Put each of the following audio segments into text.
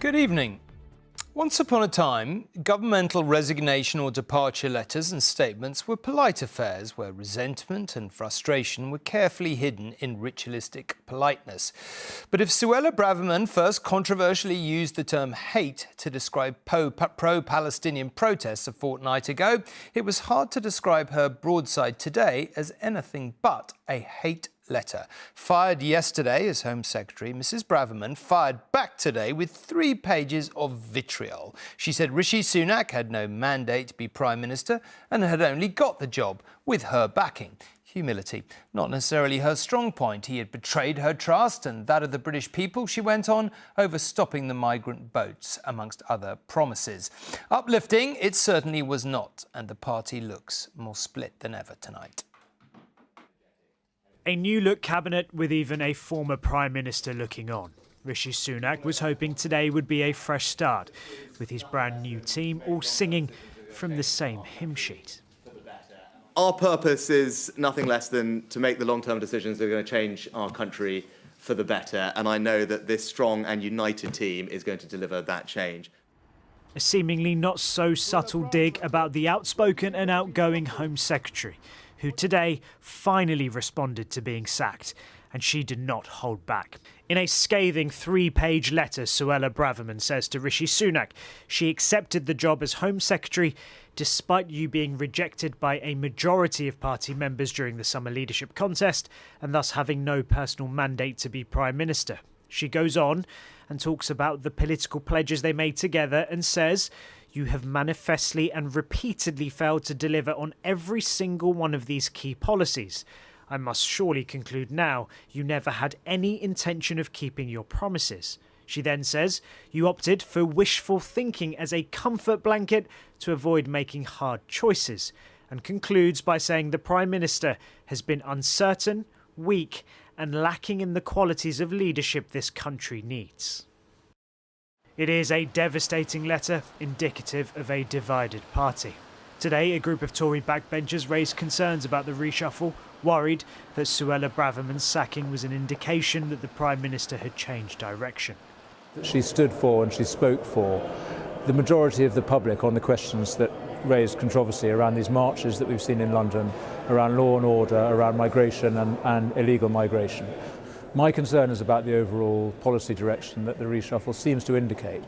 Good evening. Once upon a time, governmental resignation or departure letters and statements were polite affairs where resentment and frustration were carefully hidden in ritualistic politeness. But if Suella Braverman first controversially used the term hate to describe pro-Palestinian protests a fortnight ago, it was hard to describe her broadside today as anything but a hate letter. Fired yesterday as Home Secretary, Mrs Braverman fired back today with 3 pages of vitriol. She said Rishi Sunak had no mandate to be Prime Minister and had only got the job with her backing. Humility, not necessarily her strong point. He had betrayed her trust and that of the British people, she went on, over stopping the migrant boats, amongst other promises. Uplifting, it certainly was not, and the party looks more split than ever tonight. A new-look cabinet with even a former Prime Minister looking on. Rishi Sunak was hoping today would be a fresh start, with his brand new team all singing from the same hymn sheet. Our purpose is nothing less than to make the long-term decisions that are going to change our country for the better, and I know that this strong and united team is going to deliver that change. A seemingly not so subtle dig about the outspoken and outgoing Home Secretary, who today finally responded to being sacked, and she did not hold back. In a scathing 3-page letter, Suella Braverman says to Rishi Sunak she accepted the job as Home Secretary despite you being rejected by a majority of party members during the summer leadership contest and thus having no personal mandate to be Prime Minister. She goes on and talks about the political pledges they made together and says, "You have manifestly and repeatedly failed to deliver on every single one of these key policies. I must surely conclude now you never had any intention of keeping your promises." She then says, "You opted for wishful thinking as a comfort blanket to avoid making hard choices," and concludes by saying the Prime Minister has been uncertain, weak and lacking in the qualities of leadership this country needs. It is a devastating letter, indicative of a divided party. Today, a group of Tory backbenchers raised concerns about the reshuffle, worried that Suella Braverman's sacking was an indication that the Prime Minister had changed direction. She stood for and she spoke for the majority of the public on the questions that raised controversy around these marches that we've seen in London, around law and order, around migration and illegal migration. My concern is about the overall policy direction that the reshuffle seems to indicate.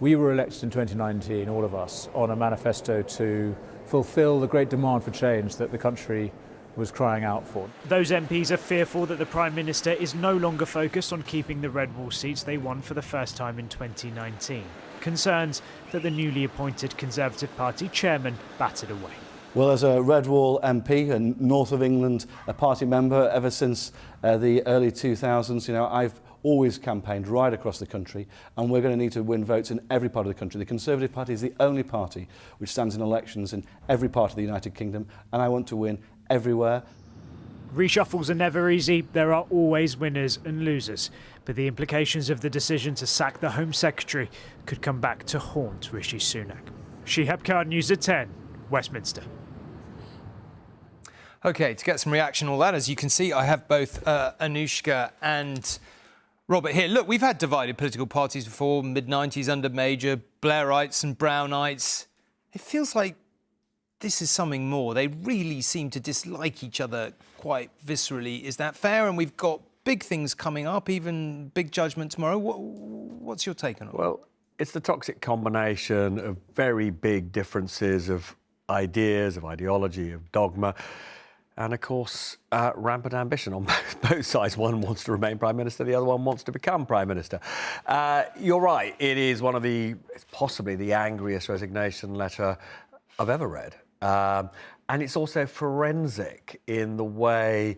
We were elected in 2019, all of us, on a manifesto to fulfil the great demand for change that the country was crying out for. Those MPs are fearful that the Prime Minister is no longer focused on keeping the red wall seats they won for the first time in 2019. Concerns that the newly appointed Conservative Party chairman battered away. Well, as a Red Wall MP and North of England, a party member ever since the early 2000s, I've always campaigned right across the country, and we're going to need to win votes in every part of the country. The Conservative Party is the only party which stands in elections in every part of the United Kingdom, and I want to win everywhere. Reshuffles are never easy. There are always winners and losers. But the implications of the decision to sack the Home Secretary could come back to haunt Rishi Sunak. Shihab Khan, News at 10, Westminster. OK, to get some reaction on all that, as you can see, I have both Anushka and Robert here. Look, we've had divided political parties before, mid-90s under Major, Blairites and Brownites. It feels like this is something more. They really seem to dislike each other quite viscerally. Is that fair? And we've got big things coming up, even big judgment tomorrow. What's your take on it? Well, it's the toxic combination of very big differences of ideas, of ideology, of dogma, and, of course, rampant ambition on both sides. One wants to remain Prime Minister, the other one wants to become Prime Minister. You're right, it is it's possibly the angriest resignation letter I've ever read. And it's also forensic in the way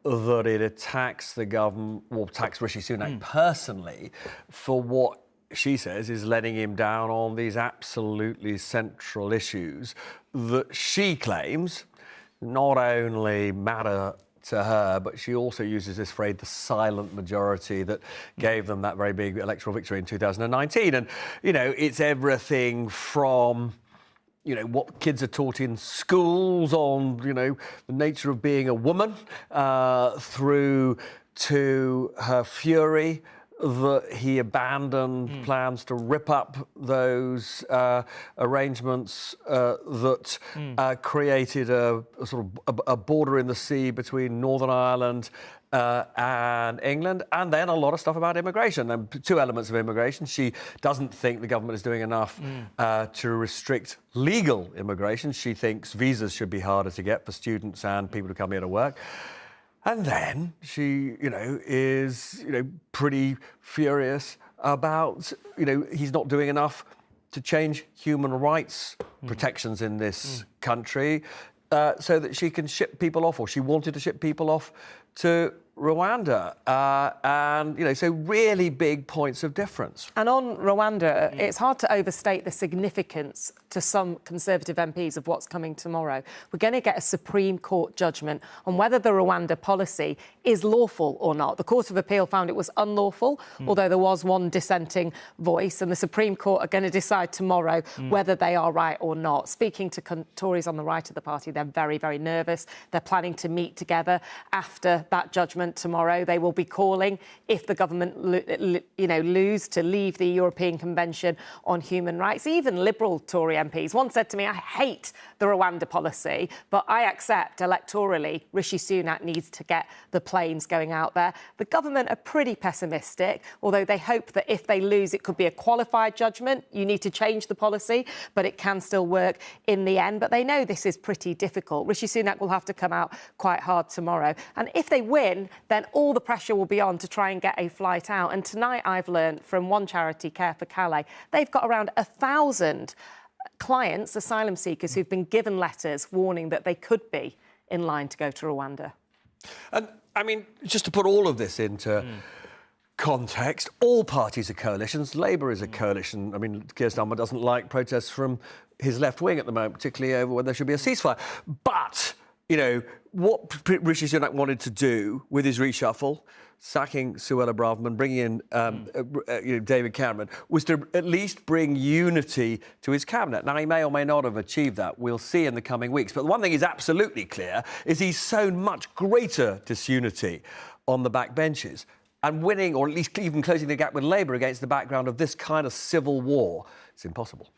that it attacks the government, or attacks Rishi Sunak personally for what she says is letting him down on these absolutely central issues that she claims not only matter to her, but she also uses this phrase, the silent majority that gave them that very big electoral victory in 2019. And, it's everything from what kids are taught in schools on, the nature of being a woman, through to her fury that he abandoned plans to rip up those arrangements that created a sort of a border in the sea between Northern Ireland and England, and then a lot of stuff about immigration. And two elements of immigration. She doesn't think the government is doing enough to restrict legal immigration. She thinks visas should be harder to get for students and people who come here to work. And then she, is, pretty furious about, he's not doing enough to change human rights protections in this country so that she can ship people off, or she wanted to ship people off to Rwanda. So really big points of difference. And on Rwanda, it's hard to overstate the significance to some Conservative MPs of what's coming tomorrow. We're going to get a Supreme Court judgment on whether the Rwanda policy is lawful or not. The Court of Appeal found it was unlawful, although there was one dissenting voice, and the Supreme Court are going to decide tomorrow whether they are right or not. Speaking to Tories on the right of the party, they're very, very nervous. They're planning to meet together after that judgment tomorrow. They will be calling, if the government lose, to leave the European Convention on Human Rights. Even Liberal Tory MPs. One said to me, I hate the Rwanda policy, but I accept electorally Rishi Sunak needs to get the planes going out there. The government are pretty pessimistic, although they hope that if they lose, it could be a qualified judgment. You need to change the policy, but it can still work in the end. But they know this is pretty difficult. Rishi Sunak will have to come out quite hard tomorrow. And if they win, then all the pressure will be on to try and get a flight out. And tonight I've learned from one charity, Care for Calais, they've got around 1,000 clients, asylum seekers, who've been given letters warning that they could be in line to go to Rwanda. And, just to put all of this into context, all parties are coalitions. Labour is a coalition. Keir Starmer doesn't like protests from his left wing at the moment, particularly over whether there should be a ceasefire. But, what Rishi Sunak wanted to do with his reshuffle, sacking Suella Braverman, bringing in David Cameron, was to at least bring unity to his cabinet. Now, he may or may not have achieved that. We'll see in the coming weeks. But the one thing is absolutely clear is he's sown much greater disunity on the backbenches. And winning, or at least even closing the gap with Labour against the background of this kind of civil war, it's impossible.